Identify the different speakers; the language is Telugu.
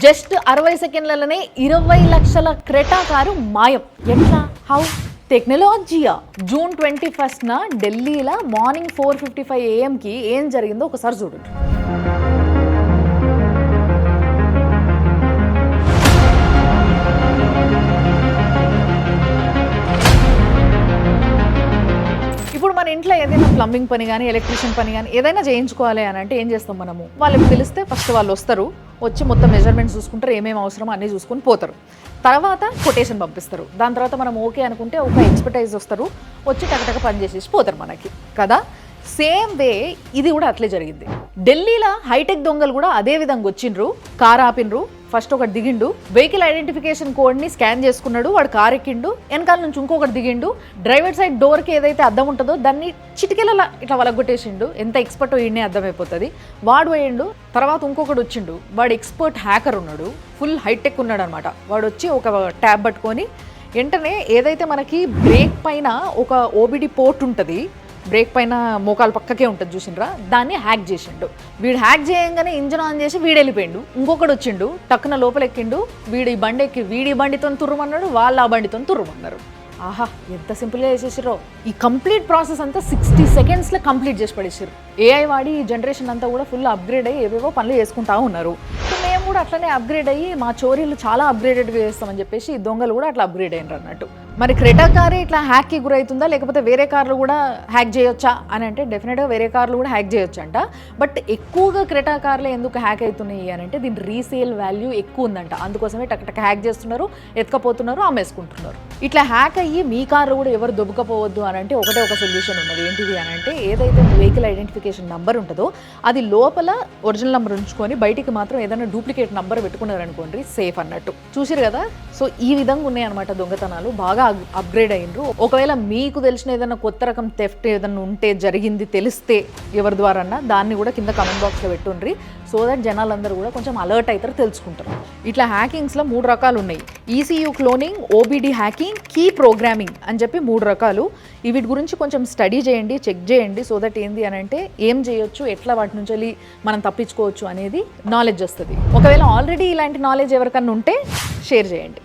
Speaker 1: జస్ట్ 60 సెకండ్లలోనే 20 లక్షల క్రెటా కారు మాయం. ఎట్లా? హౌ? టెక్నాలజీయా? జూన్ 21న ఢిల్లీలో మార్నింగ్ 4:55 AM ఏం జరిగిందో ఒకసారి చూడండి. ఇప్పుడు మన ఇంట్లో ఏదైనా ప్లంబింగ్ పని కానీ ఎలక్ట్రీషియన్ పని కానీ ఏదైనా చేయించుకోవాలి అని అంటే ఏం చేస్తాం మనము? వాళ్ళకి పిలిస్తే ఫస్ట్ వాళ్ళు వస్తారు, వచ్చి మొత్తం మెజర్మెంట్స్ చూసుకుంటారు, ఏమేమి అవసరమో అన్నీ చూసుకొని పోతారు. తర్వాత కొటేషన్ పంపిస్తారు. దాని తర్వాత మనం ఓకే అనుకుంటే ఒక ఎక్స్పర్టైజ్ వస్తారు, వచ్చి టకటక పని చేసేసి పోతారు మనకి కదా. సేమ్ వే ఇది కూడా అట్లే జరిగింది. ఢిల్లీలో హైటెక్ దొంగలు కూడా అదే విధంగా వచ్చిండ్రు, కార్ ఆపినరు. ఫస్ట్ ఒకటి దిగిండు, వెహికల్ ఐడెంటిఫికేషన్ కోడ్ని స్కాన్ చేసుకున్నాడు, వాడు కార్ ఎక్కిండు, వెనకాల నుంచి ఇంకొకటి దిగిండు, డ్రైవర్ సైడ్ డోర్కి ఏదైతే అద్దం ఉంటుందో దాన్ని చిటికెలా ఇట్లా వలగొట్టేసిండు. ఎంత ఎక్స్పర్ట్ ఈయనే అర్థమైపోతుంది. వాడు పోయిండు. తర్వాత ఇంకొకటి వచ్చిండు, వాడు ఎక్స్పర్ట్ హ్యాకర్ ఉన్నాడు, ఫుల్ హైటెక్ ఉన్నాడు అనమాట. వాడు వచ్చి ఒక ట్యాబ్ పట్టుకొని వెంటనే ఏదైతే మనకి బ్రేక్ పైన ఒక ఓబిడి పోర్ట్ ఉంటుంది, బ్రేక్ పైన మోకాలు పక్కకే ఉంటుంది చూసిండ్రా, దాన్ని హ్యాక్ చేసిండు. వీడు హ్యాక్ చేయంగానే ఇంజన్ ఆన్ చేసి వీడు వెళ్ళిపోయిండు. ఇంకొకటి వచ్చిండు, టక్కున లోపల ఎక్కిండు, వీడి బండి ఎక్కి వీడి బండితో తుర్రమన్నాడు, వాళ్ళ ఆ బండితో తుర్రమన్నారు. ఆహా, ఎంత సింపుల్గా చేసేసారో. ఈ కంప్లీట్ ప్రాసెస్ అంతా 60 సెకండ్స్లో కంప్లీట్ చేసి పడేసారు. ఏఐ వాడి ఈ జనరేషన్ అంతా కూడా ఫుల్ అప్గ్రేడ్ అయ్యి ఏవేవో పనులు చేసుకుంటా ఉన్నారు. సో మేము కూడా అట్లనే అప్గ్రేడ్ అయ్యి మా చోరీలు చాలా అప్గ్రేడెడ్గా చేస్తామని చెప్పేసి ఈ దొంగలు కూడా అట్లా అప్గ్రేడ్ అయ్యారు అన్నట్టు. మరి క్రెటా కారే ఇట్లా హ్యాక్కి గురవుతుందా, లేకపోతే వేరే కార్లు కూడా హ్యాక్ చేయొచ్చా అని అంటే డెఫినెట్గా వేరే కార్లు కూడా హ్యాక్ చేయొచ్చు అంట. బట్ ఎక్కువగా క్రెటా కార్లే ఎందుకు హ్యాక్ అవుతున్నాయి అని అంటే దీని రీసేల్ వాల్యూ ఎక్కువ ఉందంట. అందుకోసమే టక్ హ్యాక్ చేస్తున్నారు, ఎత్తుకపోతున్నారు, అమ్మేసుకుంటున్నారు. ఇట్లా హ్యాక్ అయ్యి మీ కార్లు కూడా ఎవరు దొబ్బకపోవద్దు అని అంటే ఒకటే ఒక సొల్యూషన్ ఉన్నది. ఏంటిది అని అంటే ఏదైతే వెహికల్ ఐడెంటిఫికేషన్ నంబర్ ఉంటుందో అది లోపల ఒరిజినల్ నెంబర్ ఉంచుకొని బయటికి మాత్రం ఏదైనా డూప్లికేట్ నంబర్ పెట్టుకున్నారనుకోండి, సేఫ్ అన్నట్టు. చూసిరు కదా. సో ఈ విధంగా ఉన్నాయి అనమాట దొంగతనాలు. బాగా అప్గ్రేడ్ అయ్యిండ్రు. ఒకవేళ మీకు తెలిసిన ఏదైనా కొత్త రకం థెఫ్ట్ ఏదైనా ఉంటే, జరిగింది తెలిస్తే ఎవరి ద్వారా దాన్ని కూడా కింద కమెంట్ బాక్స్లో పెట్టుండ్రి. సో దట్ జనాలందరూ కూడా కొంచెం అలర్ట్ అవుతారు, తెలుసుకుంటారు. ఇట్లా హ్యాకింగ్స్లో 3 రకాలు ఉన్నాయి. ECU cloning, OBD hacking, key programming అని చెప్పి 3 రకాలు. వీటి గురించి కొంచెం స్టడీ చేయండి, చెక్ చేయండి. సో దట్ ఏంది అని అంటే ఏం చేయొచ్చు, ఎట్లా వాటి నుంచి మనం తప్పించుకోవచ్చు అనేది నాలెడ్జ్ వస్తుంది. ఒకవేళ ఆల్రెడీ ఇలాంటి నాలెడ్జ్ ఎవరికన్నా ఉంటే షేర్ చేయండి.